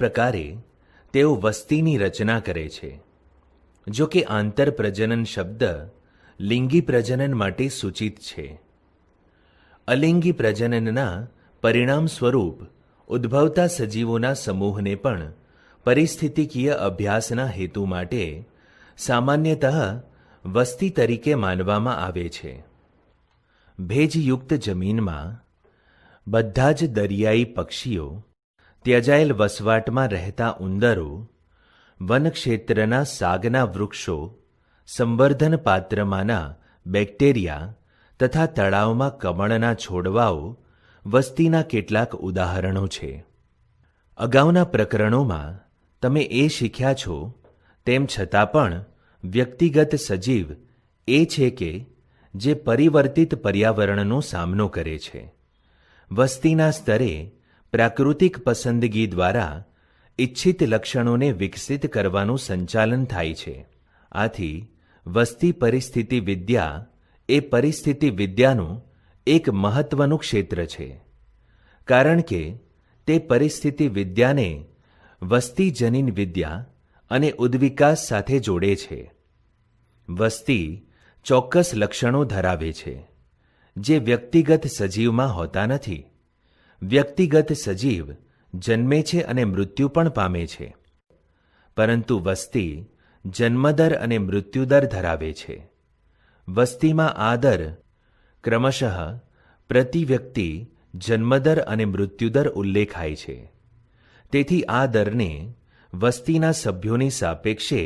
પ્રકારે તેઓ વસ્તીની રચના કરે છે. જો કે આંતરપ્રજનન શબ્દ લિંગી પ્રજનન માટે સૂચિત છે. અલિંગી પ્રજનનના પરિણામ સ્વરૂપ ઉદ્ભવતા સજીવોના સમૂહને પણ પરિસ્થિતિકીય અભ્યાસના હેતુ માટે સામાન્યતઃ વસ્તી તરીકે માનવામાં આવે છે. ભેજયુક્ત જમીનમાં બધા જ દરિયાઈ પક્ષીઓ, ત્યજાયેલ વસવાટમાં રહેતા ઉંદરો, વનક્ષેત્રના સાગના વૃક્ષો, સંવર્ધન પાત્રમાંના બેક્ટેરિયા તથા તળાવમાં કમળના છોડવાઓ વસ્તીના કેટલાક ઉદાહરણો છે. અગાઉના પ્રકરણોમાં તમે એ શીખ્યા છો તેમ છતાં પણ વ્યક્તિગત સજીવ એ છે કે જે પરિવર્તિત પર્યાવરણનો સામનો કરે છે. વસ્તીના સ્તરે પ્રાકૃતિક પસંદગી દ્વારા ઇચ્છિત લક્ષણોને વિકસિત કરવાનું સંચાલન થાય છે. આથી વસ્તી પરિસ્થિતિ વિદ્યા એ પરિસ્થિતિ વિદ્યાનું એક મહત્વનું ક્ષેત્ર છે, કારણ કે તે પરિસ્થિતિ વિદ્યાને વસ્તી જનીન વિદ્યા અને ઉદ્વિકાસ સાથે જોડે છે. વસ્તી ચોક્કસ લક્ષણો ધરાવે છે જે વ્યક્તિગત સજીવમાં હોતા નથી. વ્યક્તિગત સજીવ જન્મે છે અને મૃત્યુ પણ પામે છે, પરંતુ વસ્તી જન્મદર અને મૃત્યુદર ધરાવે છે. વસ્તીમાં આ દર ક્રમશઃ પ્રતિ વ્યક્તિ જન્મદર અને મૃત્યુદર ઉલ્લેખાય છે. તેથી આ દરને વસ્તીના સભ્યોની સાપેક્ષે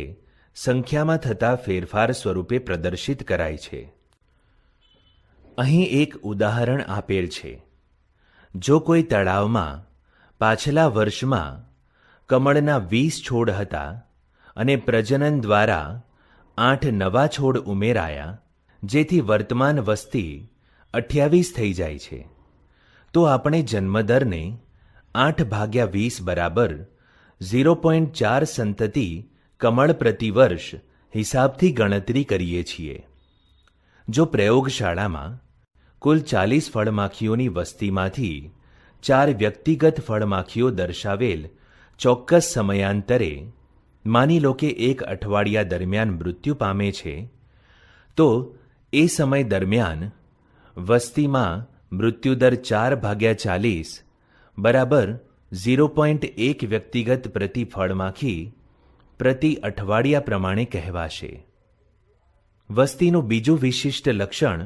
સંખ્યામાં થતા ફેરફાર સ્વરૂપે પ્રદર્શિત કરાય છે. અહીં એક ઉદાહરણ આપેલ છે. જો કોઈ તળાવમાં પાછલા વર્ષમાં કમળના 20 છોડ હતા અને પ્રજનન દ્વારા 8 નવા છોડ ઉમેરાયા, જેથી વર્તમાન વસ્તી 28 થઈ જાય છે, તો આપણે જન્મદરને 8/20 બરાબર 0.4 સંતતિ કમળ પ્રતિ વર્ષ હિસાબથી ગણતરી કરીએ છીએ. જો પ્રયોગશાળામાં કુલ 40 ફળમાખીઓની વસ્તીમાંથી 4 વ્યક્તિગત ફળમાખીઓ દર્શાવેલ ચોક્કસ સમયાંતરે, માની લો કે 1 અઠવાડિયા દરમિયાન મૃત્યુ પામે છે, તો એ સમય દરમિયાન વસ્તીમાં મૃત્યુદર 4/40 બરાબર 0.1 વ્યક્તિગત પ્રતિ ફળમાખી પ્રતિ અઠવાડિયા પ્રમાણે કહેવાશે. વસ્તીનું બીજું વિશિષ્ટ લક્ષણ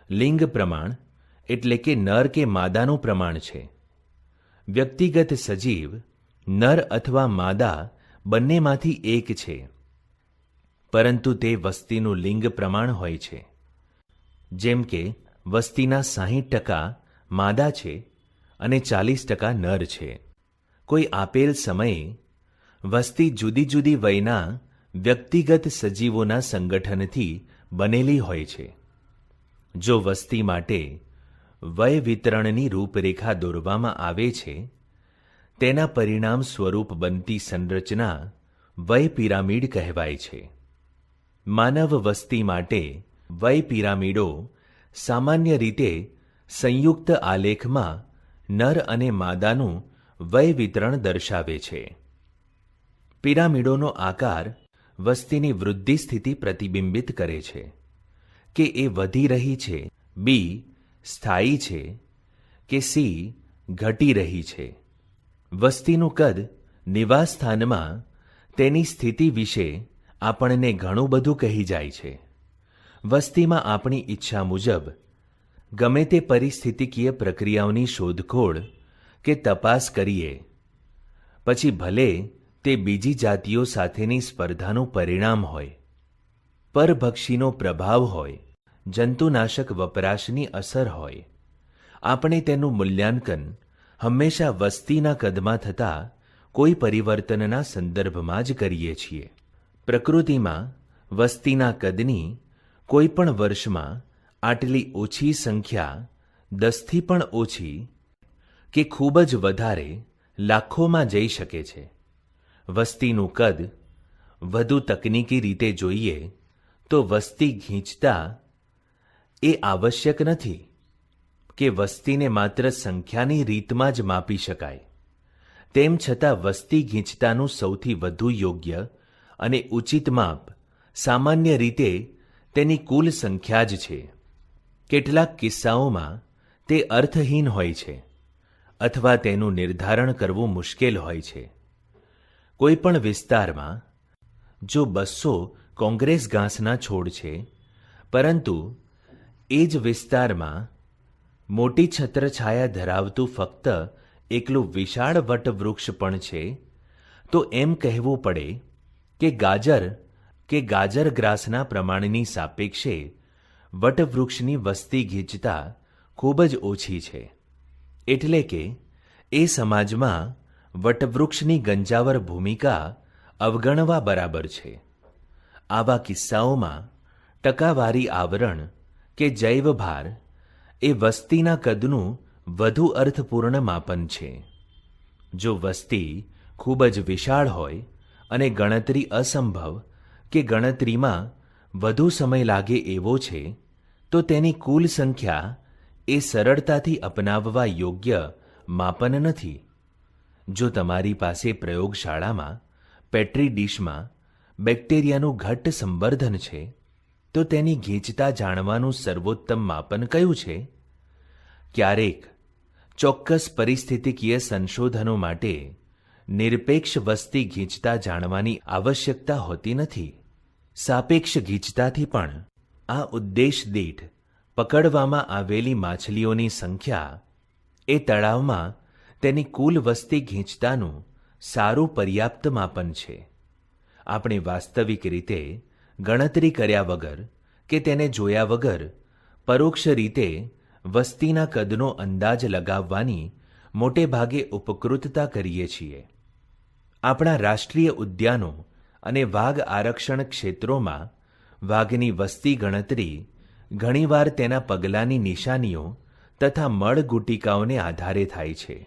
લિંગ પ્રમાણ એટલે કે નર કે માદાનું પ્રમાણ છે. વ્યક્તિગત સજીવ નર અથવા માદા બંનેમાંથી એક છે, પરંતુ તે વસ્તીનું લિંગ પ્રમાણ હોય છે. જેમ કે વસ્તીના 60% માદા છે અને 40% નર છે. કોઈ આપેલ સમયે વસ્તી જુદી જુદી વયના વ્યક્તિગત સજીવોના સંગઠનથી બનેલી હોય છે. જો વસ્તી માટે વય વિતરણની રૂપરેખા દોરવામાં આવે છે, તેના પરિણામ સ્વરૂપ બનતી સંરચના વય પિરામિડ કહેવાય છે. માનવ વસ્તી માટે વય પિરામિડો સામાન્ય રીતે સંયુક્ત આલેખમાં નર અને માદાનું વય વિતરણ દર્શાવે છે. પિરામિડોનો આકાર વસ્તીની વૃદ્ધિ સ્થિતિ પ્રતિબિંબિત કરે છે કે એ વધી રહી છે, બી સ્થાયી છે કે સી ઘટી રહી છે. વસ્તીનું કદ નિવાસ સ્થાનમાં તેની સ્થિતિ વિશે આપણને ઘણું બધું કહી જાય છે. વસ્તીમાં આપણી ઈચ્છા મુજબ ગમે તે પરિસ્થિતિકીય પ્રક્રિયાઓની શોધખોળ કે તપાસ કરીએ, પછી ભલે તે બીજી જાતિઓ સાથેની સ્પર્ધાનું પરિણામ હોય, પરભક્ષીનો પ્રભાવ હોય, જંતુનાશક વપરાશની અસર હોય, આપણે તેનું મૂલ્યાંકન હંમેશા વસ્તીના કદમાં થતા કોઈ પરિવર્તનના સંદર્ભમાં જ કરીએ છીએ. પ્રકૃતિમાં વસ્તીના કદની કોઈ પણ વર્ષમાં આટલી ઓછી સંખ્યા 10થી પણ ઓછી કે ખૂબ જ વધારે લાખોમાં જઈ શકે છે. વસ્તીનું કદ વધુ તકનીકી રીતે જોઈએ તો વસ્તી ગીંચતા એ આવશ્યક નથી કે વસ્તીને માત્ર સંખ્યાની રીતમાં જ માપી શકાય. તેમ છતાં વસ્તી ગીચતાનું સૌથી વધુ યોગ્ય અને ઉચિત માપ સામાન્ય રીતે તેની કુલ સંખ્યા જ છે. કેટલાક કિસ્સાઓમાં તે અર્થહીન હોય છે અથવા તેનું નિર્ધારણ કરવું મુશ્કેલ હોય છે. કોઈ પણ વિસ્તારમાં જો 200 કોંગ્રેસ ઘાસના છોડ છે, પરંતુ એ જ વિસ્તારમાં મોટી છત્રછાયા ધરાવતું ફક્ત એકલું વિશાળ વટવૃક્ષ પણ છે, તો એમ કહેવું પડે કે ગાજર ગ્રાસના પ્રમાણની સાપેક્ષે વટવૃક્ષની વસ્તી ગીચતા ખૂબ જ ઓછી છે. એટલે કે એ સમાજમાં વટવૃક્ષની ગંજાવર ભૂમિકા અવગણવા બરાબર છે. આવા કિસ્સાઓમાં ટકાવારી આવરણ કે જૈવભાર એ વસ્તીના કદનું વધુ અર્થપૂર્ણ માપન છે. જો વસ્તી ખૂબ જ વિશાળ હોય અને ગણતરી અસંભવ કે ગણતરીમાં વધુ સમય લાગે એવો છે, તો તેની કુલ સંખ્યા એ સરળતાથી અપનાવવા યોગ્ય માપન નથી. જો તમારી પાસે પ્રયોગશાળામાં પેટ્રી ડીશમાં બેક્ટેરિયાનું ઘટ્ટ સંવર્ધન છે, તો તેની ગીચતા જાણવાનું સર્વોત્તમ માપન કયું છે? ક્યારેક ચોક્કસ પરિસ્થિતિકીય સંશોધનો માટે નિરપેક્ષ વસ્તી ગીચતા જાણવાની આવશ્યકતા હોતી નથી. સાપેક્ષ ગીચતાથી પણ આ ઉદ્દેશ દીઠ પકડવામાં આવેલી માછલીઓની સંખ્યા એ તળાવમાં તેની કુલ વસ્તી ગીચતાનું સારું પર્યાપ્ત માપન છે. આપણે વાસ્તવિક રીતે ગણતરી કર્યા વગર કે તેને જોયા વગર પરોક્ષ રીતે વસ્તીના કદનો અંદાજ લગાવવાની મોટે ભાગે ઉપકૃતતા કરીએ છીએ. આપણા રાષ્ટ્રીય ઉદ્યાનો અને વાઘ આરક્ષણ ક્ષેત્રોમાં વાઘની વસ્તી ગણતરી ઘણીવાર તેના પગલાંની નિશાનીઓ તથા મળગુટિકાઓને આધારે થાય છે.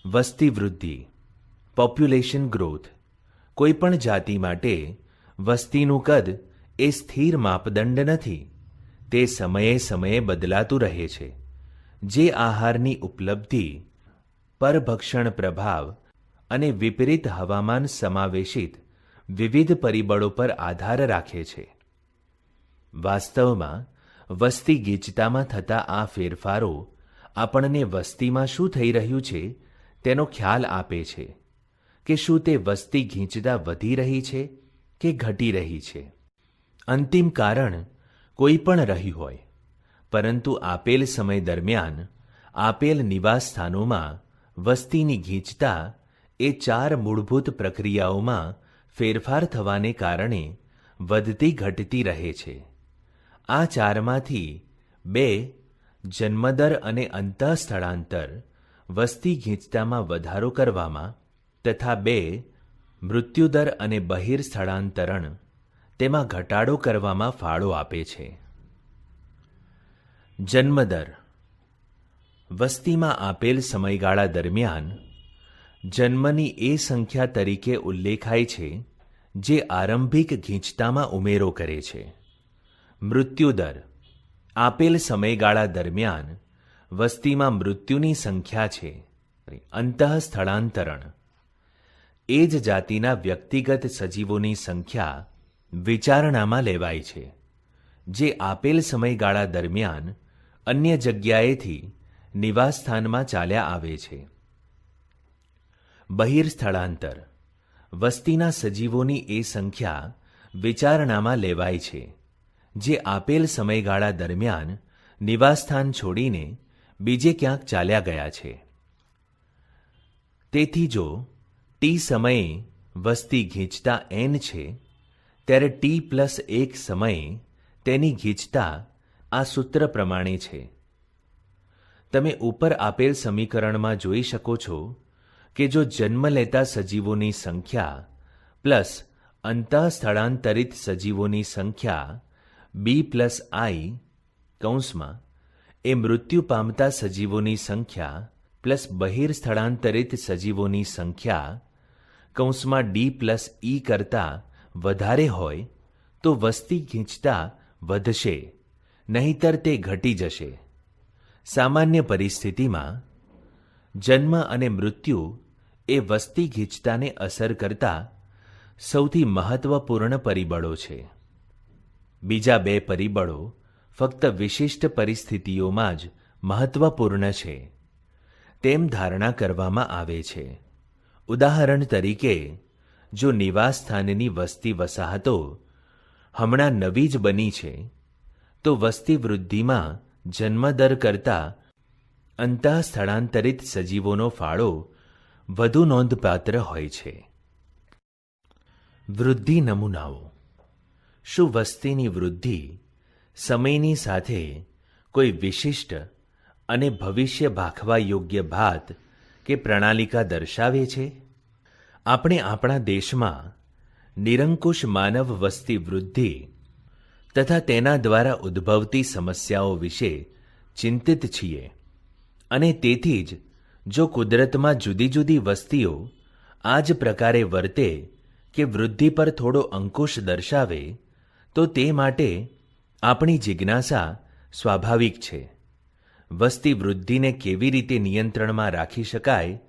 વસ્તી વૃદ્ધિ, પોપ્યુલેશન ગ્રોથ. કોઈ પણ જાતિ માટે વસ્તીનું કદ એ સ્થિર માપદંડ નથી. તે સમયે સમયે બદલાતું રહે છે. જે આહારની ઉપલબ્ધિ, પરભક્ષણ પ્રભાવ અને વિપરીત હવામાન સમાવેશિત વિવિધ પરિબળો પર આધાર રાખે છે. વાસ્તવમાં વસ્તી ગીચતામાં થતા આ ફેરફારો આપણને વસ્તીમાં શું થઈ રહ્યું છે તેનો ખ્યાલ આપે છે કે શું તે વસ્તી ગીચતા વધી રહી છે કે ઘટી રહી છે. અંતિમ કારણ કોઈ પણ રહ્યું હોય, પરંતુ આપેલ સમય દરમિયાન આપેલ નિવાસ સ્થાનોમાં વસ્તીની ગીચતા એ 4 મૂળભૂત પ્રક્રિયાઓમાં ફેરફાર થવાને કારણે વધતી ઘટતી રહે છે. આ 4માંથી 2 જન્મદર અને અંતઃસ્થળાંતર વસ્તી ગીચતામાં વધારો કરવામાં તથા 2 મૃત્યુદર અને બહિર્સ્થળાંતરણ તેમાં ઘટાડો કરવામાં ફાળો આપે છે. જન્મદર વસ્તીમાં આપેલ સમયગાળા દરમિયાન જન્મની એ સંખ્યા તરીકે ઉલ્લેખાય છે જે આરંભિક ગીચતામાં ઉમેરો કરે છે. મૃત્યુદર આપેલ સમયગાળા દરમિયાન વસ્તીમાં મૃત્યુની સંખ્યા છે. અંતઃસ્થળાંતરણ એ જ જાતિના વ્યક્તિગત સજીવોની સંખ્યા વિચારણામાં લેવાય છે જે આપેલ સમયગાળા દરમિયાન અન્ય જગ્યાએથી નિવાસસ્થાનમાં ચાલ્યા આવે છે. બહિર્સ્થળાંતર વસ્તીના સજીવોની એ સંખ્યા વિચારણામાં લેવાય છે જે આપેલ સમયગાળા દરમિયાન નિવાસસ્થાન છોડીને બીજે ક્યાંક ચાલ્યા ગયા છે. તેથી જો ટી સમયે વસ્તી ગીચતા n છે, ત્યારે t+1 સમયે તેની ગીચતા આ સૂત્ર પ્રમાણે છે. તમે ઉપર આપેલ સમીકરણમાં જોઈ શકો છો કે જો જન્મ લેતા સજીવોની સંખ્યા પ્લસ અંતઃસ્થળાંતરિત સજીવોની સંખ્યા b+i કૌંસમાં એ મૃત્યુ પામતા સજીવોની સંખ્યા પ્લસ બહિર્સ્થળાંતરિત સજીવોની સંખ્યા કૌંસમાં d+e કરતાં વધારે હોય તો વસ્તી ગીચતા વધશે, નહીંતર તે ઘટી જશે. સામાન્ય પરિસ્થિતિમાં જન્મ અને મૃત્યુ એ વસ્તી ગીચતાને અસર કરતા સૌથી મહત્વપૂર્ણ પરિબળો છે. બીજા બે પરિબળો ફક્ત વિશિષ્ટ પરિસ્થિતિઓમાં જ મહત્વપૂર્ણ છે તેમ ધારણા કરવામાં આવે છે. ઉદાહરણ તરીકે, જો નિવાસ સ્થાનની વસ્તી વસાહતો હમણાં નવી જ બની છે તો વસ્તી વૃદ્ધિમાં જન્મદર કરતાં અંતઃસ્થળાંતરિત સજીવોનો ફાળો વધુ નોંધપાત્ર હોય છે. વૃદ્ધિ નમૂનાઓ. શું વસ્તીની વૃદ્ધિ સમયની સાથે કોઈ વિશિષ્ટ અને ભવિષ્ય ભાખવા યોગ્ય ભાત કે પ્રણાલિકા દર્શાવે છે? આપણે આપણા દેશમાં નિરંકુશ માનવ વસ્તી વૃદ્ધિ તથા તેના દ્વારા ઉદ્ભવતી સમસ્યાઓ વિશે ચિંતિત છીએ અને તેથી જ જો કુદરતમાં જુદી જુદી વસ્તીઓ આ જ પ્રકારે વર્તે કે વૃદ્ધિ પર થોડો અંકુશ દર્શાવે તો તે માટે આપણી જિજ્ઞાસા સ્વાભાવિક છે. વસ્તી વૃદ્ધિને કેવી રીતે નિયંત્રણમાં રાખી શકાય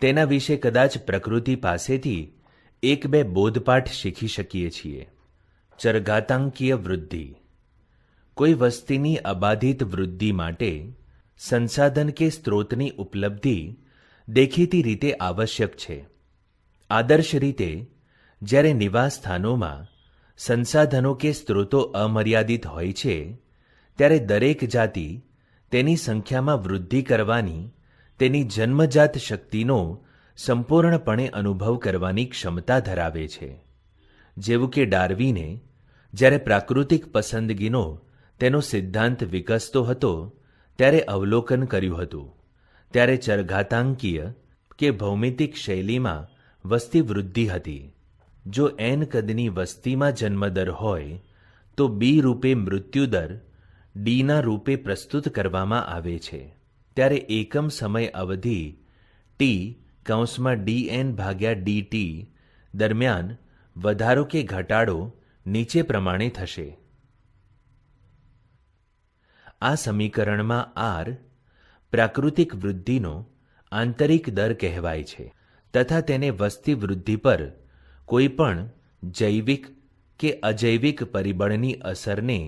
તેના વિશે કદાચ પ્રકૃતિ પાસેથી એક બે બોધપાઠ શીખી શકીએ છીએ. ચરઘાતાંકીય વૃદ્ધિ. કોઈ વસ્તીની અબાધિત વૃદ્ધિ માટે સંસાધન કે સ્ત્રોતની ઉપલબ્ધિ દેખીતી રીતે આવશ્યક છે. આદર્શ રીતે જ્યારે નિવાસ સ્થાનોમાં સંસાધનો કે સ્ત્રોતો અમર્યાદિત હોય છે ત્યારે દરેક જાતિ તેની સંખ્યામાં વૃદ્ધિ કરવાની તેની જન્મજાત શક્તિનો સંપૂર્ણપણે અનુભવ કરવાની ક્ષમતા ધરાવે છે. જેવું કે ડાર્વિને જ્યારે પ્રાકૃતિક પસંદગીનો તેનો સિદ્ધાંત વિકસતો હતો ત્યારે અવલોકન કર્યું હતું, ત્યારે ચરઘાતાંકીય કે ભૌમિતિક શૈલીમાં વસ્તી વૃદ્ધિ હતી. જો એન કદની વસ્તીમાં જન્મદર હોય તો બી રૂપે મૃત્યુદર ડીના રૂપે પ્રસ્તુત કરવામાં આવે છે. ત્યારે એકમ સમય અવધિ ટી (dn/dt) દરમિયાન વધારો કે ઘટાડો નીચે પ્રમાણે થશે. આ સમીકરણમાં આર પ્રાકૃતિક વૃદ્ધિનો આંતરિક દર કહેવાય છે તથા તેને વસ્તી વૃદ્ધિ પર કોઈ પણ જૈવિક કે અજૈવિક પરિબળની અસરને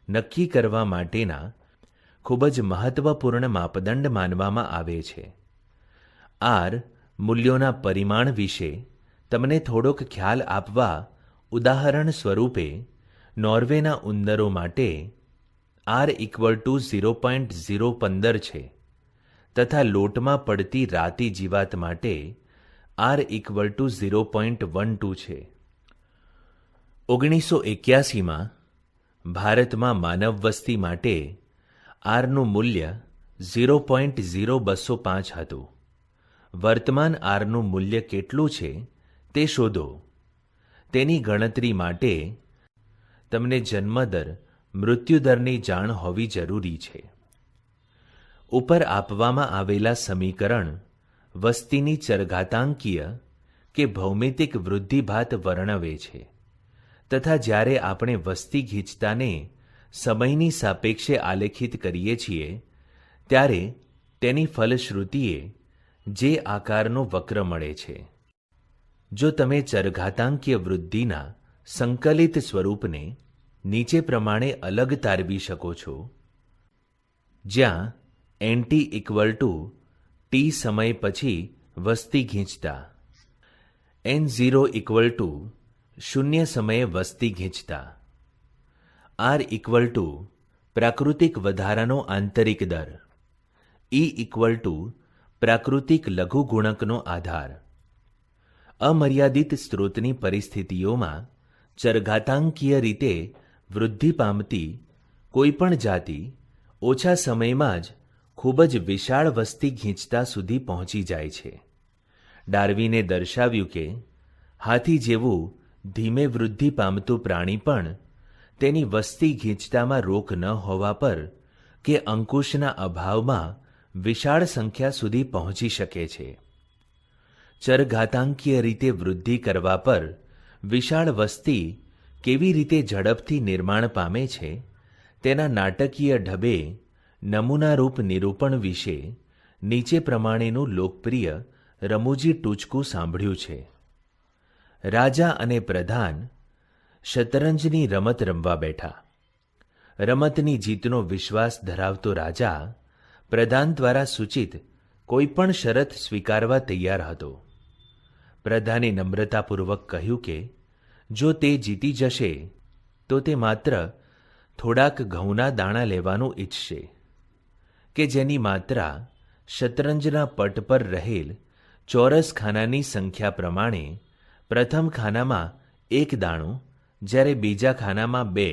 નક્કી કરવા માટેના ખૂબ જ મહત્વપૂર્ણ માપદંડ માનવામાં આવે છે. આર મૂલ્યોના પરિમાણ વિશે તમને થોડોક ખ્યાલ આપવા ઉદાહરણ સ્વરૂપે નોર્વેના ઉંદરો માટે R = 0.015 છે તથા લોટમાં પડતી રાતી જીવાત માટે R = 0.12 છે. 1981માં ભારતમાં માનવ વસ્તી માટે આરનું મૂલ્ય 0.0205 હતું. વર્તમાન આરનું મૂલ્ય કેટલું છે તે શોધો. તેની ગણતરી માટે તમને જન્મદર મૃત્યુદરની જાણ હોવી જરૂરી છે. ઉપર આપવામાં આવેલા સમીકરણ વસ્તીની ચરઘાતાંકીય કે ભૌમિતિક વૃદ્ધિભાત વર્ણવે છે તથા જ્યારે આપણે વસ્તી ગીચતાને સમયની સાપેક્ષે આલેખિત કરીએ છીએ ત્યારે તેની ફલશ્રુતિએ જે આકારનો વક્ર મળે છે. જો તમે ચરઘાતાંકીય વૃદ્ધિના સંકલિત સ્વરૂપને નીચે પ્રમાણે અલગ તારવી શકો છો, જ્યાં NT = T સમય પછી વસ્તી ગીચતા, N0 = 0 સમયે વસ્તી ગીચતા, R = પ્રાકૃતિક વધારાનો આંતરિક દર, E = પ્રાકૃતિક લઘુગુણકનો આધાર. અમર્યાદિત સ્ત્રોતની પરિસ્થિતિઓમાં ચરઘાતાંકીય રીતે વૃદ્ધિ પામતી કોઈપણ જાતિ ઓછા સમયમાં જ ખૂબ જ વિશાળ વસ્તી ગીચતા સુધી પહોંચી જાય છે. ડાર્વિને દર્શાવ્યું કે હાથી જેવું ધીમે વૃદ્ધિ પામતું પ્રાણી પણ તેની વસ્તી ગીચતામાં રોક ન હોવા પર કે અંકુશના અભાવમાં વિશાળ સંખ્યા સુધી પહોંચી શકે છે. ચરઘાતાંકીય રીતે વૃદ્ધિ કરવા પર વિશાળ વસ્તી કેવી રીતે ઝડપથી નિર્માણ પામે છે તેના નાટકીય ઢબે નમૂનારૂપ નિરૂપણ વિશે નીચે પ્રમાણેનું લોકપ્રિય રમૂજી ટૂચકું સાંભળ્યું છે. રાજા અને પ્રધાન શતરંજની રમત રમવા બેઠા. રમતની જીતનો વિશ્વાસ ધરાવતો રાજા પ્રધાન દ્વારા સૂચિત કોઈ પણ શરત સ્વીકારવા તૈયાર હતો. પ્રધાને નમ્રતાપૂર્વક કહ્યું કે જો તે જીતી જશે તો તે માત્ર થોડાક ઘઉંના દાણા લેવાનું ઈચ્છશે, કે જેની માત્રા શતરંજના પટ પર રહેલ ચોરસ ખાનાની સંખ્યા પ્રમાણે પ્રથમ ખાનામાં 1 દાણું, જ્યારે બીજા ખાનામાં 2,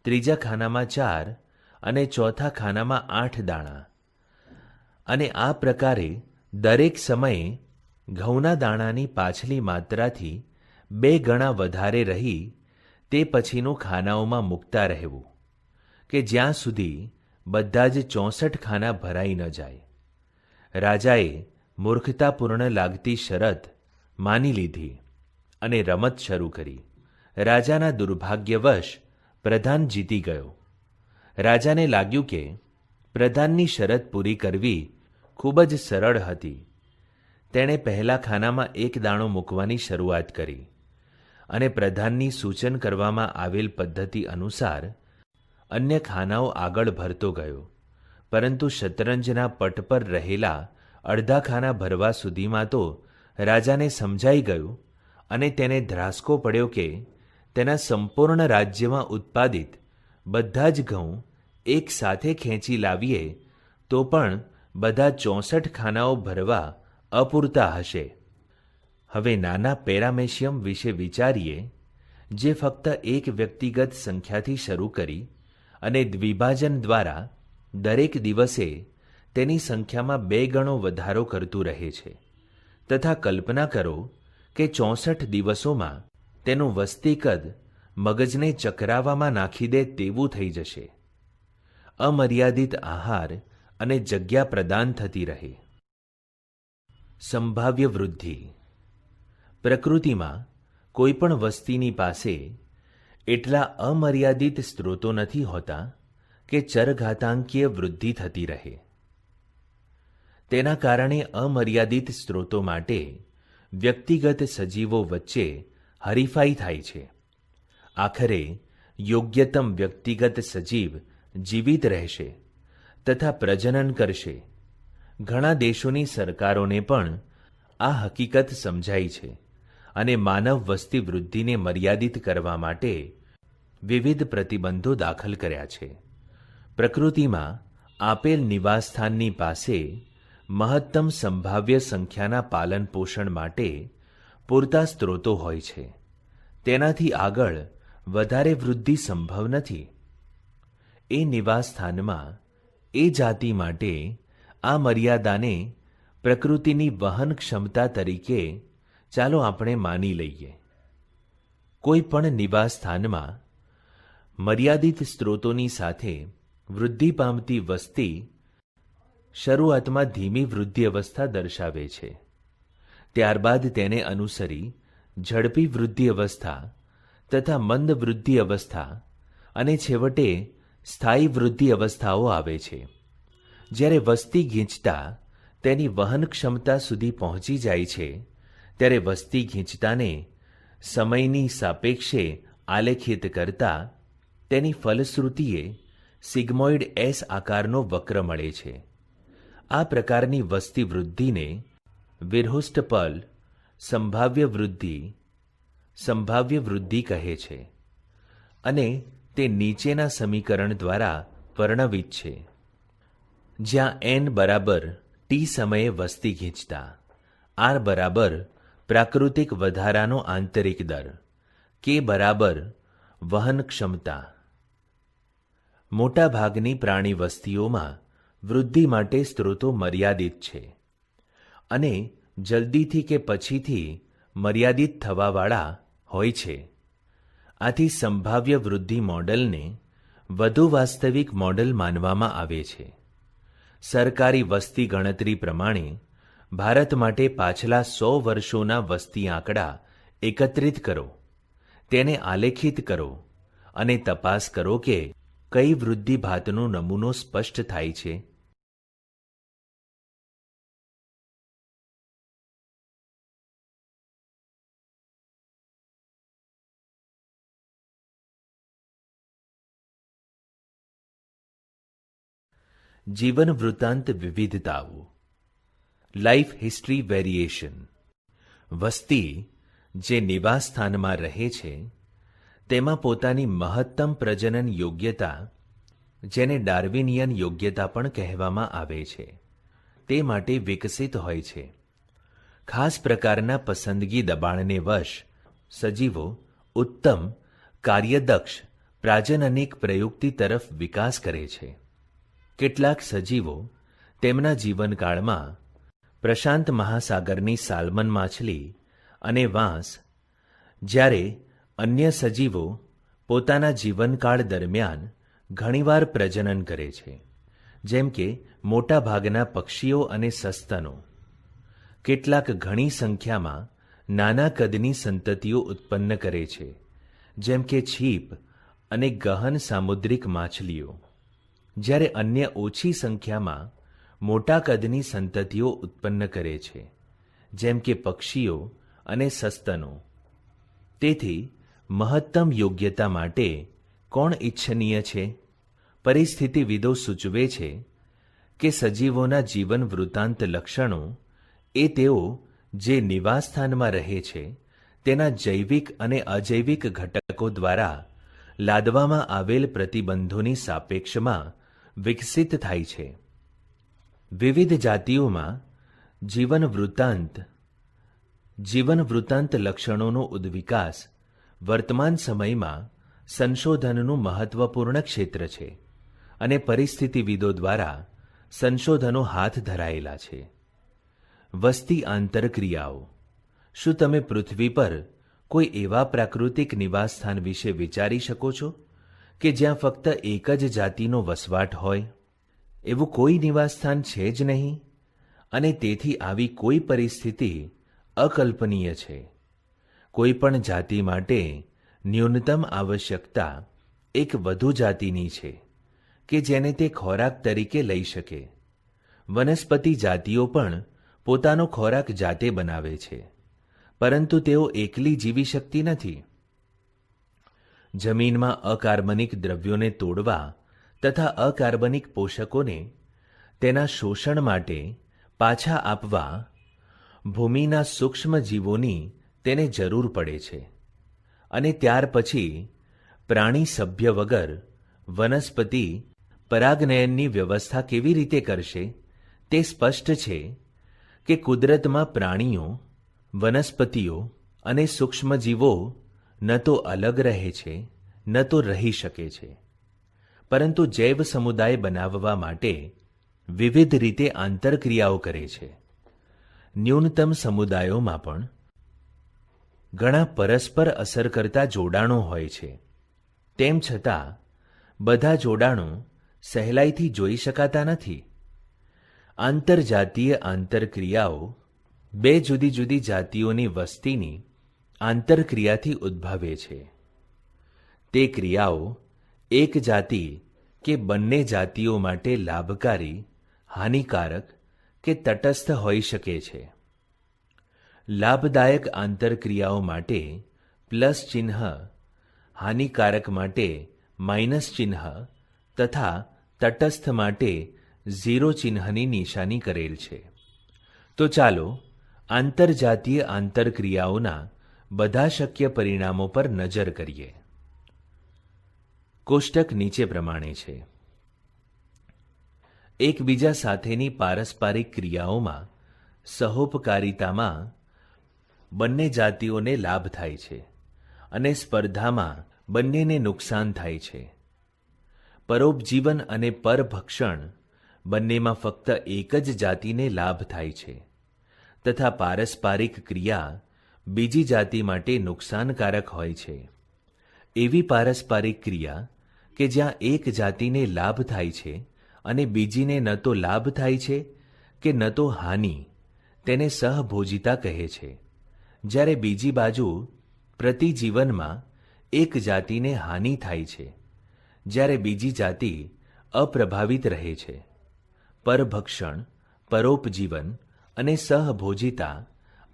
ત્રીજા ખાનામાં 4 અને ચોથા ખાનામાં 8 દાણા, અને આ પ્રકારે દરેક સમયે ઘઉંના દાણાની પાછલી માત્રાથી 2 ગણા વધારે રહી તે પછીનું ખાનાઓમાં મૂકતા રહેવું, કે જ્યાં સુધી બધા જ 64 ખાના ભરાઈ ન જાય. રાજાએ મૂર્ખતાપૂર્ણ લાગતી શરત માની લીધી અને રમત શરૂ કરી. રાજાના દુર્ભાગ્યવશ પ્રધાન જીતી ગયો. રાજાને લાગ્યું કે પ્રધાનની શરત પૂરી કરવી ખૂબ જ સરળ હતી. તેણે પહેલા ખાનામાં 1 દાણો મૂકવાની શરૂઆત કરી અને પ્રધાનની સૂચન કરવામાં આવેલ પદ્ધતિ અનુસાર અન્ય ખાનાઓ આગળ ભરતો ગયો. પરંતુ શતરંજના પટ પર રહેલા અડધા ખાના ભરવા સુધીમાં તો રાજાને સમજાઈ ગયું અને તેને ધ્રાસકો પડ્યો કે તેના સંપૂર્ણ રાજ્યમાં ઉત્પાદિત બધા જ ઘઉં એક સાથે ખેંચી લાવીએ તો પણ બધા 64 ખાનાઓ ભરવા અપૂરતા હશે. હવે નાના પેરામેશિયમ વિશે વિચારીએ, જે ફક્ત એક વ્યક્તિગત સંખ્યાથી શરૂ કરી અને દ્વિભાજન દ્વારા દરેક દિવસે તેની સંખ્યામાં 2 ગણો વધારો કરતું રહે છે, તથા કલ્પના કરો કે 64 દિવસોમાં તેનું વસ્તી કદ મગજને ચકરાવામાં નાખી દે તેવું થઈ જશે. અમર્યાદિત આહાર અને જગ્યા પ્રદાન થતી રહે. સંભાવ્ય વૃદ્ધિ. પ્રકૃતિમાં કોઈ પણ વસ્તીની પાસે એટલા અમર્યાદિત સ્ત્રોતો નથી હોતા કે ચરઘાતાંકીય વૃદ્ધિ થતી રહે. તેના કારણે અમર્યાદિત સ્ત્રોતો માટે વ્યક્તિગત સજીવો વચ્ચે હરીફાઈ થાય છે. આખરે યોગ્યતમ વ્યક્તિગત સજીવ જીવિત રહેશે તથા પ્રજનન કરશે. ઘણા દેશોની સરકારોને પણ આ હકીકત સમજાઈ છે અને માનવ વસ્તી વૃદ્ધિને મર્યાદિત કરવા માટે વિવિધ પ્રતિબંધો દાખલ કર્યા છે. પ્રકૃતિમાં આપેલ નિવાસસ્થાનની પાસે મહત્તમ સંભાવ્ય સંખ્યાના પાલન પોષણ માટે પૂરતા સ્ત્રોતો હોય છે. તેનાથી આગળ વધારે વૃદ્ધિ સંભવ નથી. એ નિવાસસ્થાનમાં એ જાતિ માટે આ મર્યાદાને પ્રકૃતિની વહન ક્ષમતા તરીકે ચાલો આપણે માની લઈએ. કોઈ પણ નિવાસસ્થાનમાં મર્યાદિત સ્ત્રોતોની સાથે વૃદ્ધિ પામતી વસ્તી શરૂઆતમાં ધીમી વૃદ્ધિ અવસ્થા દર્શાવે છે. ત્યારબાદ તેને અનુસરી ઝડપી વૃદ્ધિ અવસ્થા તથા મંદ વૃદ્ધિ અવસ્થા અને છેવટે સ્થાયી વૃદ્ધિ અવસ્થાઓ આવે છે. જ્યારે વસ્તી ગીંચતા તેની વહન ક્ષમતા સુધી પહોંચી જાય છે ત્યારે વસ્તી ગીંચતાને સમયની સાપેક્ષે આલેખિત કરતા તેની ફલશ્રુતિએ સિગ્મોઇડ એસ આકારનો વક્ર મળે છે. આ પ્રકારની વસ્તી વૃદ્ધિને વિરહોસ્ટપલ સંભાવ્ય વૃદ્ધિ કહે છે અને તે નીચેના સમીકરણ દ્વારા વર્ણવિત છે. જ્યાં n બરાબર t સમયે વસ્તી ગીંચતા, r બરાબર પ્રાકૃતિક વધારાનો આંતરિક દર, k બરાબર વહન ક્ષમતા. મોટા ભાગની પ્રાણી વસ્તીઓમાં વૃદ્ધિ માટે સ્ત્રોતો મર્યાદિત છે અને જલ્દીથી કે પછીથી મર્યાદિત થવાવાળા હોય છે. આથી સંભાવ્ય વૃદ્ધિ મોડલને વધુ વાસ્તવિક મોડલ માનવામાં આવે છે. સરકારી વસ્તી ગણતરી પ્રમાણે ભારત માટે પાછલા 100 વર્ષોના વસ્તી આંકડા એકત્રિત કરો, તેને આલેખિત કરો અને તપાસ કરો કે કઈ વૃદ્ધિ ભાતનો નમૂનો સ્પષ્ટ થાય છે. જીવન વૃત્તાંત વિવિધતાઓ, લાઈફ હિસ્ટ્રી વેરિએશન. વસ્તી જે નિવાસ સ્થાનમાં રહે છે તેમાં પોતાની મહત્તમ પ્રજનન યોગ્યતા, જેને ડાર્વિનિયન યોગ્યતા પણ કહેવામાં આવે છે, તે માટે વિકસિત હોય છે. ખાસ પ્રકારના પસંદગી દબાણને વશ સજીવો ઉત્તમ કાર્યદક્ષ પ્રાજનનિક પ્રયુક્તિ તરફ વિકાસ કરે છે. કેટલાક સજીવો તેમના જીવનકાળમાં પ્રશાંત મહાસાગરની સાલ્મન માછલી અને વાંસ, જ્યારે અન્ય સજીવો પોતાના જીવનકાળ દરમિયાન ઘણીવાર પ્રજનન કરે છે, જેમ કે મોટાભાગના પક્ષીઓ અને સસ્તનો. કેટલાક ઘણી સંખ્યામાં નાના કદની સંતતિઓ ઉત્પન્ન કરે છે, જેમ કે છીપ અને ગહન સામુદ્રિક માછલીઓ, જ્યારે અન્ય ઓછી સંખ્યામાં મોટા કદની સંતતિઓ ઉત્પન્ન કરે છે, જેમ કે પક્ષીઓ અને સસ્તનો. તેથી મહત્તમ યોગ્યતા માટે કોણ ઈચ્છનીય છે? પરિસ્થિતિવિદો સૂચવે છે કે સજીવોના જીવન વૃત્તાંત લક્ષણો એ તેઓ જે નિવાસસ્થાનમાં રહે છે તેના જૈવિક અને અજૈવિક ઘટકો દ્વારા લાદવામાં આવેલ પ્રતિબંધોની સાપેક્ષમાં વિકસિત થાય છે. વિવિધ જાતિઓમાં જીવન વૃત્તાંત લક્ષણોનો ઉદ્વિકાસ વર્તમાન સમયમાં સંશોધનનું મહત્વપૂર્ણ ક્ષેત્ર છે અને પરિસ્થિતિવિદો દ્વારા સંશોધનો હાથ ધરાયેલા છે. વસ્તી આંતરક્રિયાઓ. શું તમે પૃથ્વી પર કોઈ એવા પ્રાકૃતિક નિવાસસ્થાન વિશે વિચારી શકો છો કે જ્યાં ફક્ત એક જ જાતિનો વસવાટ હોય? એવું કોઈ નિવાસસ્થાન છે જ નહીં, અને તેથી આવી કોઈ પરિસ્થિતિ અકલ્પનીય છે. કોઈ પણ જાતિ માટે ન્યૂનતમ આવશ્યકતા એક વધુ જાતિની છે કે જેને તે ખોરાક તરીકે લઈ શકે. વનસ્પતિ જાતિઓ પણ પોતાનો ખોરાક જાતે બનાવે છે, પરંતુ તેઓ એકલી જીવી શકતી નથી. જમીનમાં અકાર્બનિક દ્રવ્યોને તોડવા તથા અકાર્બનિક પોષકોને તેના શોષણ માટે પાછા આપવા ભૂમિના સૂક્ષ્મ જીવોની તેને જરૂર પડે છે, અને ત્યાર પછી પ્રાણી સભ્ય વગર વનસ્પતિ પરાગનયનની વ્યવસ્થા કેવી રીતે કરશે? તે સ્પષ્ટ છે કે કુદરતમાં પ્રાણીઓ, વનસ્પતિઓ અને સૂક્ષ્મજીવો ન તો અલગ રહે છે, ન તો રહી શકે છે, પરંતુ જૈવ સમુદાય બનાવવા માટે વિવિધ રીતે આંતરક્રિયાઓ કરે છે. ન્યૂનતમ સમુદાયોમાં પણ ઘણા પરસ્પર અસર કરતા જોડાણો હોય છે. તેમ છતાં બધા જોડાણો સહેલાઈથી જોઈ શકાતા નથી. આંતરજાતીય આંતરક્રિયાઓ બે જુદી જુદી જાતિઓની વસ્તીની આંતરક્રિયાથી ઉદ્ભવે છે. તે ક્રિયાઓ એક જાતિ કે બંને જાતિઓ માટે લાભકારી, હાનિકારક કે તટસ્થ હોઈ શકે છે. લાભદાયક આંતરક્રિયાઓ માટે પ્લસ ચિહ્ન, હાનિકારક માટે માઇનસ ચિહ્ન તથા તટસ્થ માટે 0 ચિહ્નની નિશાની કરેલ છે. તો ચાલો આંતરજાતીય આંતરક્રિયાઓના બધા શક્ય પરિણામો પર નજર કરીએ. કોષ્ટક નીચે પ્રમાણે છે. એકબીજા સાથેની પારસ્પરિક ક્રિયાઓમાં સહોપકારિતામાં બંને જાતિઓને લાભ થાય છે અને સ્પર્ધામાં બંનેને નુકસાન થાય છે. પરોપજીવન અને પરભક્ષણ બંનેમાં ફક્ત એક જ જાતિને લાભ થાય છે, તથા પારસ્પરિક ક્રિયા બીજી જાતિ માટે નુકસાનકારક હોય છે. એવી પારસ્પરિક ક્રિયા કે જ્યાં એક જાતિને લાભ થાય છે અને બીજીને ન તો લાભ થાય છે કે ન તો હાનિ, તેને સહભોજિતા કહે છે. જ્યારે બીજી બાજુ પ્રતિજીવનમાં એક જાતિને હાનિ થાય છે, જ્યારે બીજી જાતિ અપ્રભાવિત રહે છે. પરભક્ષણ, પરોપજીવન અને સહભોજિતા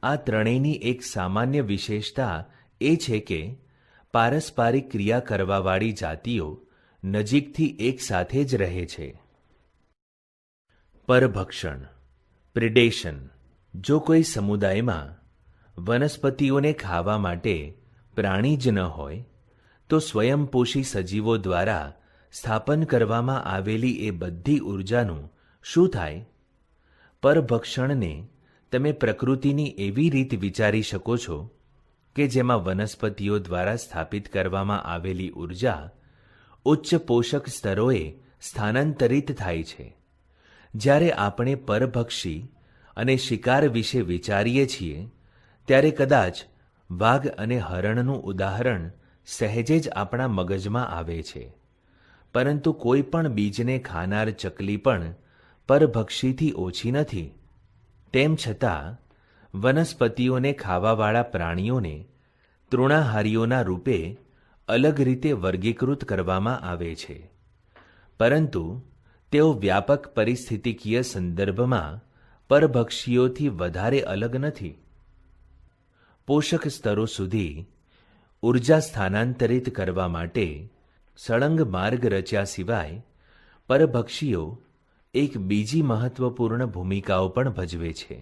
આ ત્રણેયની એક સામાન્ય વિશેષતા એ છે કે પારસ્પરિક ક્રિયા કરવાવાળી જાતિઓ નજીકથી એક સાથે જ રહે છે. પરભક્ષણ, પ્રિડેશન. જો કોઈ સમુદાયમાં વનસ્પતિઓને ખાવા માટે પ્રાણી જ ન હોય તો સ્વયંપોષી સજીવો દ્વારા સ્થાપન કરવામાં આવેલી એ બધી ઉર્જાનું શું થાય? પરભક્ષણને તમે પ્રકૃતિની એવી રીત વિચારી શકો છો કે જેમાં વનસ્પતિઓ દ્વારા સ્થાપિત કરવામાં આવેલી ઉર્જા ઉચ્ચ પોષક સ્તરોએ સ્થાનાંતરિત થાય છે. જ્યારે આપણે પરભક્ષી અને શિકાર વિશે વિચારીએ છીએ ત્યારે કદાચ વાઘ અને હરણનું ઉદાહરણ સહેજે જ આપણા મગજમાં આવે છે, પરંતુ કોઈ પણ બીજને ખાનાર ચકલી પણ પરભક્ષીથી ઓછી નથી. તેમ છતાં વનસ્પતિઓને ખાવાવાળા પ્રાણીઓને તૃણાહારીઓના રૂપે અલગ રીતે વર્ગીકૃત કરવામાં આવે છે, પરંતુ તેઓ વ્યાપક પરિસ્થિતિકીય સંદર્ભમાં પરભક્ષીઓથી વધારે અલગ નથી. પોષક સ્તરો સુધી ઉર્જા સ્થાનાંતરિત કરવા માટે સળંગ માર્ગ રચ્યા સિવાય પરભક્ષીઓ એક બીજી મહત્વપૂર્ણ ભૂમિકાઓ પણ ભજવે છે.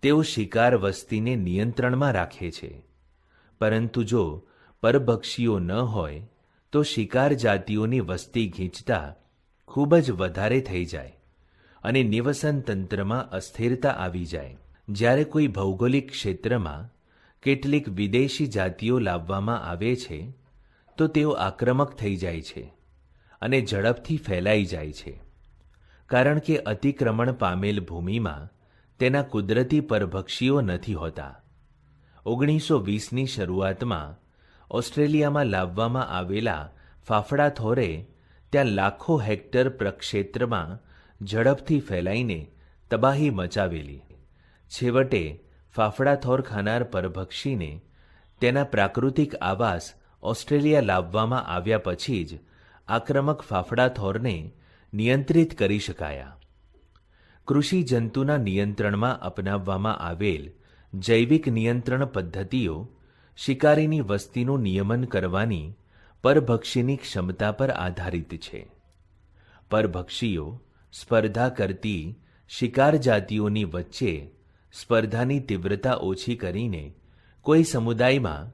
તેઓ શિકાર વસ્તીને નિયંત્રણમાં રાખે છે, પરંતુ જો પરભક્ષીઓ ન હોય તો શિકાર જાતિઓની વસ્તી ગીચતા ખૂબ જ વધારે થઈ જાય અને નિવસન તંત્રમાં અસ્થિરતા આવી જાય. જ્યારે કોઈ ભૌગોલિક ક્ષેત્રમાં કેટલીક વિદેશી જાતિઓ લાવવામાં આવે છે તો તેઓ આક્રમક થઈ જાય છે અને ઝડપથી ફેલાઈ જાય છે, કારણ કે અતિક્રમણ પામેલ ભૂમિમાં તેના કુદરતી પરભક્ષીઓ નથી હોતા. 1920ની શરૂઆતમાં ઓસ્ટ્રેલિયામાં લાવવામાં આવેલા ફાફડા થોરે ત્યાં લાખો હેક્ટર પ્રક્ષેત્રમાં ઝડપથી ફેલાઈને તબાહી મચાવેલી. છેવટે ફાફડાથોર ખાનાર પરભક્ષીને તેના પ્રાકૃતિક આવાસ ઓસ્ટ્રેલિયા લાવવામાં આવ્યા પછી જ આક્રમક ફાફડાથોરને નિયંત્રિત કરી શકાયા. કૃષિ જંતુના નિયંત્રણમાં અપનાવવામાં આવેલ જૈવિક નિયંત્રણ પદ્ધતિઓ શિકારીની વસ્તીનું નિયમન કરવાની પરભક્ષીની ક્ષમતા પર આધારિત છે. પરભક્ષીઓ સ્પર્ધા કરતી શિકાર જાતિઓની વચ્ચે સ્પર્ધાની તીવ્રતા ઓછી કરીને કોઈ સમુદાયમાં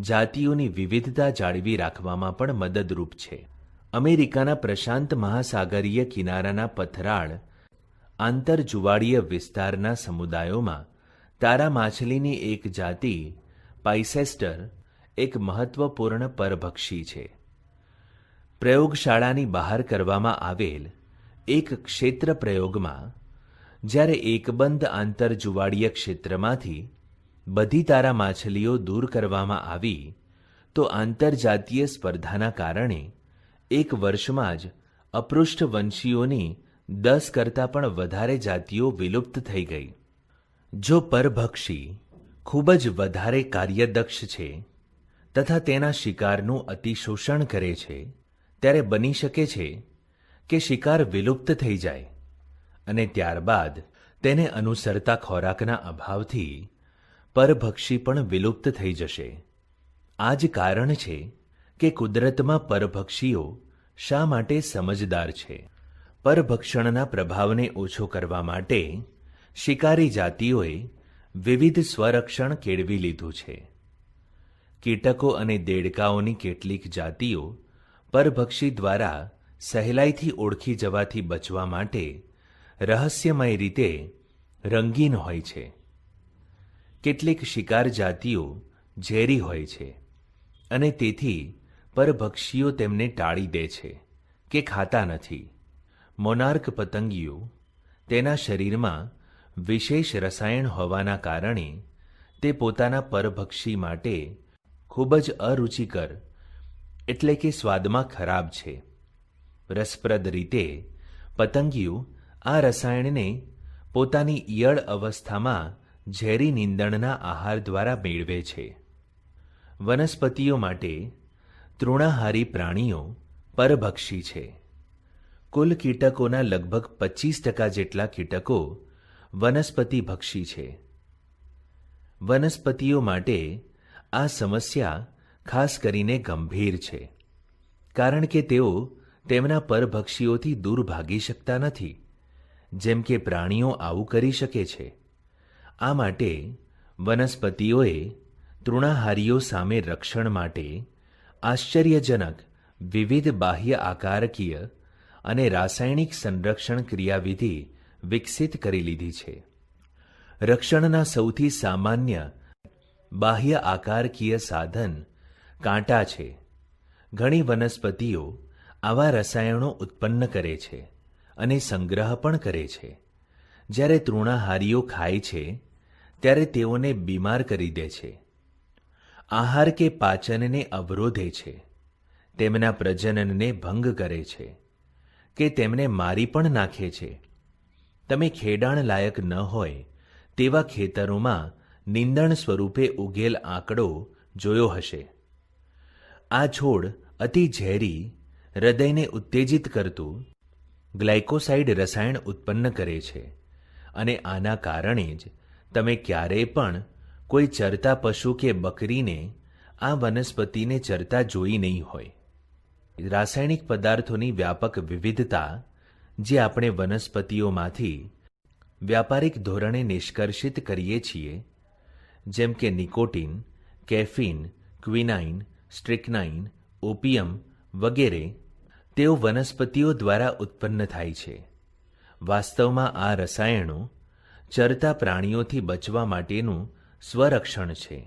જાતિઓની વિવિધતા જાળવી રાખવામાં પણ મદદરૂપ છે. અમેરિકાના પ્રશાંત મહાસાગરીય કિનારાના પથરાળ આંતરજુવાળીય વિસ્તારના સમુદાયોમાં તારા માછલીની એક જાતિ પાઇસેસ્ટર એક મહત્વપૂર્ણ પરભક્ષી છે. પ્રયોગશાળાની બહાર કરવામાં આવેલ એક ક્ષેત્ર પ્રયોગમાં જ્યારે એકબંધ આંતરજુવાળીય ક્ષેત્રમાંથી બધી તારા માછલીઓ દૂર કરવામાં આવી તો આંતરજાતીય સ્પર્ધાના કારણે એક વર્ષમાં જ અપૃષ્ઠવંશીઓની 10 કરતાં પણ વધારે જાતિઓ વિલુપ્ત થઈ ગઈ. જો પરભક્ષી ખૂબ જ વધારે કાર્યદક્ષ છે તથા તેના શિકારનું અતિશોષણ કરે છે, ત્યારે બની શકે છે કે શિકાર વિલુપ્ત થઈ જાય અને ત્યારબાદ તેને અનુસરતા ખોરાકના અભાવથી પરભક્ષી પણ વિલુપ્ત થઈ જશે. આ જ કારણ છે કે કુદરતમાં પરભક્ષીઓ શા માટે સમજદાર છે. પરભક્ષણના પ્રભાવને ઓછો કરવા માટે શિકારી જાતિઓએ વિવિધ સ્વરક્ષણ કેળવી લીધું છે. કીટકો અને દેડકાઓની કેટલીક જાતિઓ પરભક્ષી દ્વારા સહેલાઈથી ઓળખી જવાથી બચવા માટે રહસ્યમય રીતે રંગીન હોય છે. કેટલીક શિકાર જાતિઓ ઝેરી હોય છે અને તેથી પરભક્ષીઓ તેમને ટાળી દે છે કે ખાતા નથી. મોનાર્ક પતંગિયું તેના શરીરમાં વિશેષ રસાયણ હોવાના કારણે તે પોતાના પરભક્ષી માટે ખૂબ જ અરુચિકર એટલે કે સ્વાદમાં ખરાબ છે. રસપ્રદ રીતે પતંગિયું આ રસાયણને પોતાની ઈયળ અવસ્થામાં ઝેરી નીંદણના આહાર દ્વારા મેળવે છે. વનસ્પતિઓ માટે તૃણાહારી પ્રાણીઓ પરભક્ષી છે. કુલ કીટકોના લગભગ 25% જેટલા કીટકો વનસ્પતિભક્ષી છે. વનસ્પતિઓ માટે આ સમસ્યા ખાસ કરીને ગંભીર છે, કારણ કે તેઓ તેમના પરભક્ષીઓથી દૂર ભાગી શકતા નથી, જેમ કે પ્રાણીઓ આવું કરી શકે છે. આ માટે વનસ્પતિઓએ તૃણાહારીઓ સામે રક્ષણ માટે આશ્ચર્યજનક વિવિધ બાહ્ય આકારકીય અને રાસાયણિક સંરક્ષણ ક્રિયાવિધિ વિકસિત કરી લીધી છે. રક્ષણના સૌથી સામાન્ય બાહ્ય આકારકીય સાધન કાંટા છે. ઘણી વનસ્પતિઓ આવા રસાયણો ઉત્પન્ન કરે છે અને સંગ્રહ પણ કરે છે. જ્યારે તૃણાહારીઓ ખાય છે ત્યારે તેઓને બીમાર કરી દે છે. આહાર કે પાચનને અવરોધે છે, તેમના પ્રજનનને ભંગ કરે છે કે તેમને મારી પણ નાખે છે. તમે ખેડાણ લાયક ન હોય તેવા ખેતરોમાં નીંદણ સ્વરૂપે ઉગેલ આંકડો જોયો હશે. આ છોડ અતિ ઝેરી, હૃદયને ઉત્તેજિત કરતું ગ્લાયકોસાઇડ રસાયણ ઉત્પન્ન કરે છે અને આના કારણે જ તમે ક્યારેય પણ કોઈ ચરતા પશુ કે બકરીને આ વનસ્પતિને ચરતા જોઈ નહીં હોય. રાસાયણિક પદાર્થોની વ્યાપક વિવિધતા જે આપણે વનસ્પતિઓમાંથી વ્યાપારિક ધોરણે નિષ્કર્ષિત કરીએ છીએ, જેમ કે નિકોટીન, કેફીન, ક્વિનાઇન, સ્ટ્રિકનાઇન, ઓપિયમ વગેરે, તેઓ વનસ્પતિઓ દ્વારા ઉત્પન્ન થાય છે. વાસ્તવમાં આ રસાયણો ચરતા પ્રાણીઓથી બચવા માટેનું સ્વરક્ષણ છે.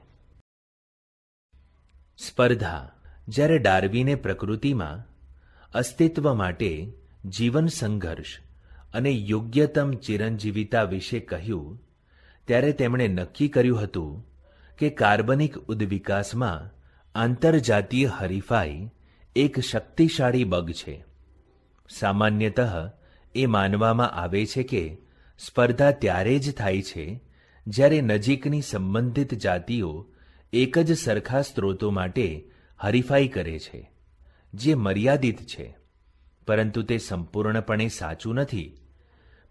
સ્પર્ધા. જ્યારે ડાર્વિને પ્રકૃતિમાં અસ્તિત્વ માટે જીવન સંઘર્ષ અને યોગ્યતમ ચિરંજીવિતા વિશે કહ્યું, ત્યારે તેમણે નક્કી કર્યું હતું કે કાર્બનિક ઉદ્વિકાસમાં આંતરજાતીય હરીફાઈ એક શક્તિશાળી બગ છે. સામાન્યતઃ એ માનવામાં આવે છે કે સ્પર્ધા ત્યારે જ થાય છે જ્યારે નજીકની સંબંધિત જાતિઓ એક જ સરખા સ્ત્રોતો માટે હરીફાઈ કરે છે, જે મર્યાદિત છે, પરંતુ તે સંપૂર્ણપણે સાચું નથી.